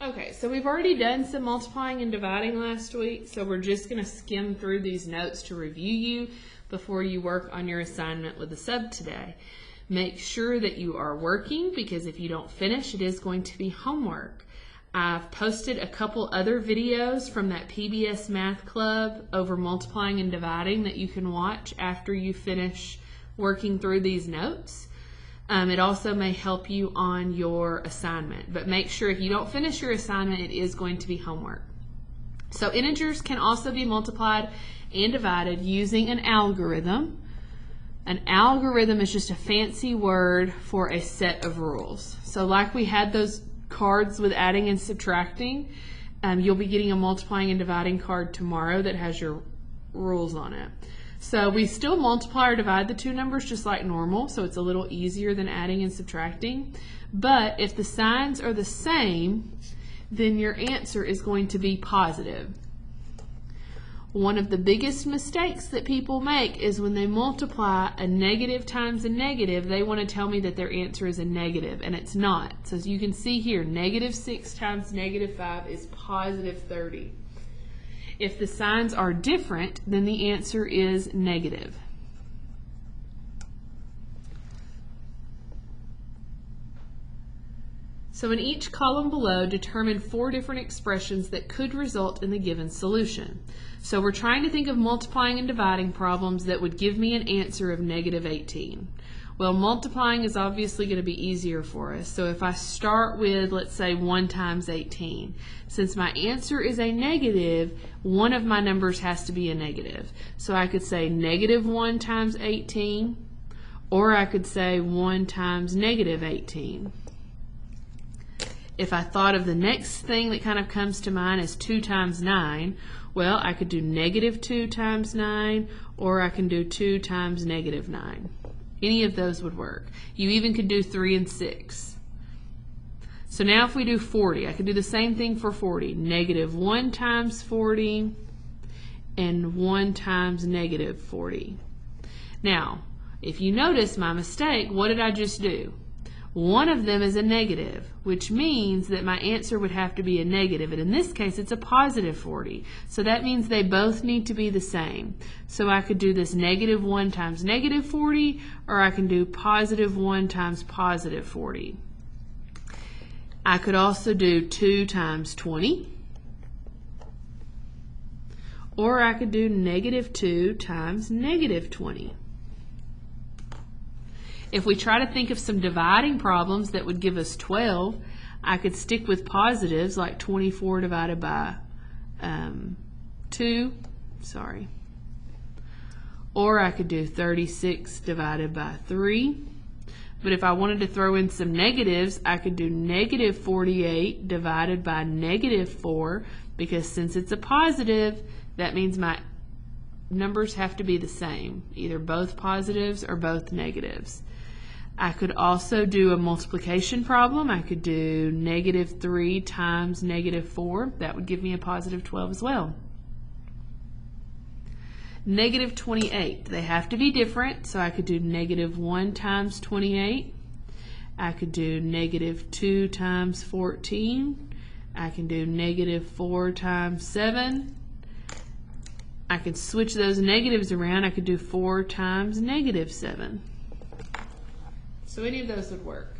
Okay, so we've already done some multiplying and dividing last week, so we're just going to skim through these notes to review you before you work on your assignment with the sub today. Make sure that you are working, because if you don't finish, it is going to be homework. I've posted a couple other videos from that PBS Math Club over multiplying and dividing that you can watch after you finish working through these notes. It also may help you on your assignment, but make sure if you don't finish your assignment, it is going to be homework. So integers can also be multiplied and divided using an algorithm. An algorithm is just a fancy word for a set of rules. So like we had those cards with adding and subtracting, you'll be getting a multiplying and dividing card tomorrow that has your rules on it. So we still multiply or divide the two numbers just like normal, so it's a little easier than adding and subtracting. But if the signs are the same, then your answer is going to be positive. One of the biggest mistakes that people make is when they multiply a negative times a negative, they want to tell me that their answer is a negative, and it's not. So as you can see here, negative 6 times negative 5 is positive 30. If the signs are different, then the answer is negative. So in each column below, determine 4 different expressions that could result in the given solution. So we're trying to think of multiplying and dividing problems that would give me an answer of negative 18. Well, multiplying is obviously going to be easier for us. So if I start with, let's say, 1 times 18, since my answer is a negative, one of my numbers has to be a negative. So I could say negative 1 times 18, or I could say 1 times negative 18. If I thought of the next thing that kind of comes to mind as 2 times 9, well, I could do negative 2 times 9, or I can do 2 times negative 9. Any of those would work. You even could do 3 and 6. So now if we do 40, I could do the same thing for 40. Negative 1 times 40 and 1 times negative 40. Now, if you notice my mistake, what did I just do? One of them is a negative, which means that my answer would have to be a negative, and in this case it's a positive 40. So that means they both need to be the same. So I could do this negative 1 times negative 40, or I can do positive 1 times positive 40. I could also do 2 times 20, or I could do negative 2 times negative 20. If we try to think of some dividing problems that would give us 12, I could stick with positives like 24 divided by 2, or I could do 36 divided by 3. But if I wanted to throw in some negatives, I could do negative 48 divided by negative 4, because since it's a positive, that means my numbers have to be the same, either both positives or both negatives. I could also do a multiplication problem. I could do negative 3 times negative 4. That would give me a positive 12 as well. Negative 28. They have to be different, so I could do negative 1 times 28. I could do negative 2 times 14. I can do negative 4 times 7. I could switch those negatives around. I could do 4 times negative 7. So any of those would work.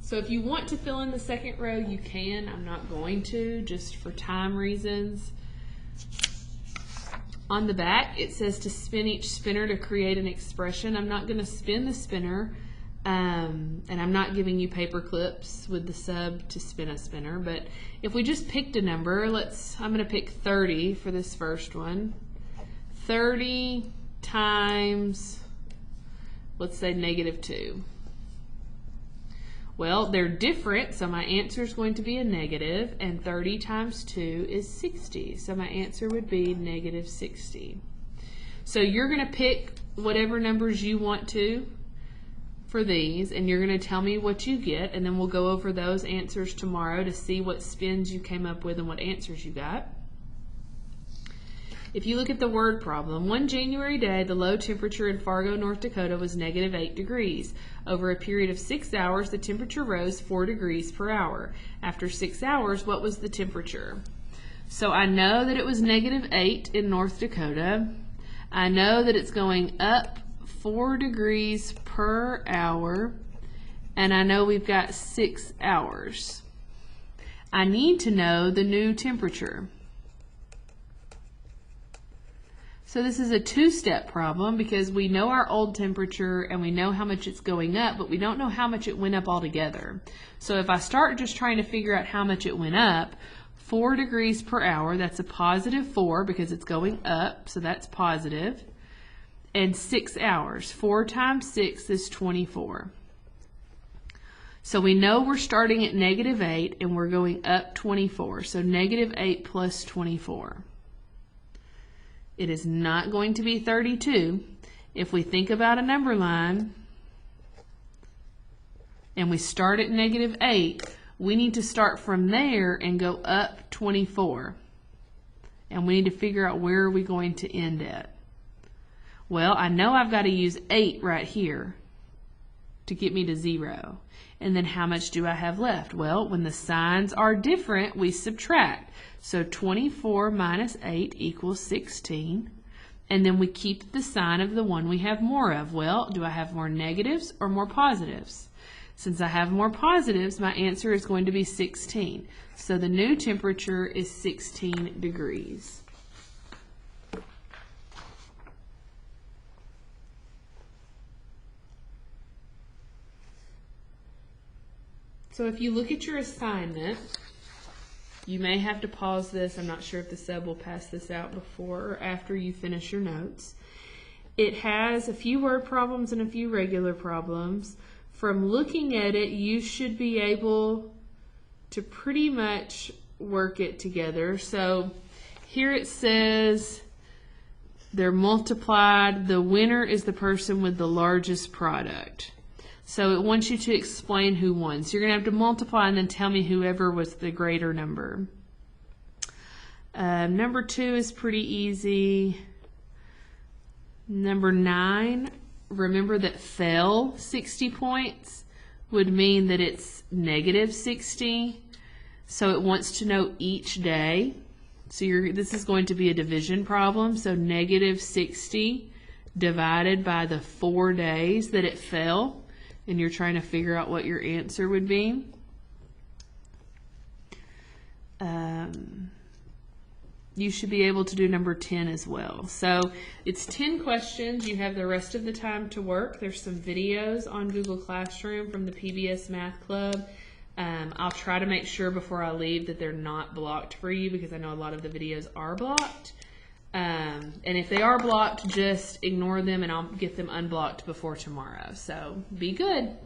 So if you want to fill in the second row, you can. I'm not going to, just for time reasons. On the back, it says to spin each spinner to create an expression. I'm not going to spin the spinner, and I'm not giving you paper clips with the sub to spin a spinner. But if we just picked a number, I'm going to pick 30 for this first one. 30 times, let's say, negative 2. Well, they're different, so my answer is going to be a negative, and 30 times 2 is 60. So my answer would be negative 60. So you're going to pick whatever numbers you want to for these, and you're going to tell me what you get, and then we'll go over those answers tomorrow to see what spins you came up with and what answers you got. if you look at the word problem, one January day, the low temperature in Fargo, North Dakota was -8 degrees. Over a period of 6 hours, the temperature rose 4 degrees per hour. After 6 hours, what was the temperature? So I know that it was -8 in North Dakota. I know that it's going up 4 degrees per hour, and I know we've got 6 hours. I need to know the new temperature. So this is a two-step problem because we know our old temperature and we know how much it's going up, but we don't know how much it went up altogether. So if I start just trying to figure out how much it went up, 4 degrees per hour, that's a +4 because it's going up, so that's positive. And 6 hours, 4 times 6 is 24. So we know we're starting at -8 and we're going up 24, so -8 plus 24. It is not going to be 32. If we think about a number line and we start at -8, we need to start from there and go up 24. And we need to figure out where are we going to end at. Well, I know I've got to use 8 right here to get me to 0. And then how much do I have left? Well, when the signs are different, we subtract. So 24 minus 8 equals 16. And then we keep the sign of the one we have more of. Well, do I have more negatives or more positives? Since I have more positives, my answer is going to be 16. So the new temperature is 16 degrees. So if you look at your assignment, you may have to pause this. I'm not sure if the sub will pass this out before or after you finish your notes. It has a few word problems and a few regular problems. From looking at it, you should be able to pretty much work it together. So here it says they're multiplied. The winner is the person with the largest product. So it wants you to explain who won. So you're going to have to multiply and then tell me whoever was the greater number. Number 2 is pretty easy. Number 9, remember that fell 60 points would mean that it's -60. So it wants to know each day. So this is going to be a division problem. So -60 divided by the 4 days that it fell. And you're trying to figure out what your answer would be. You should be able to do number 10 as well. So it's 10 questions. You have the rest of the time to work. There's some videos on Google Classroom from the PBS Math Club. I'll try to make sure before I leave that they're not blocked for you because I know a lot of the videos are blocked. And if they are blocked, just ignore them and I'll get them unblocked before tomorrow. So be good.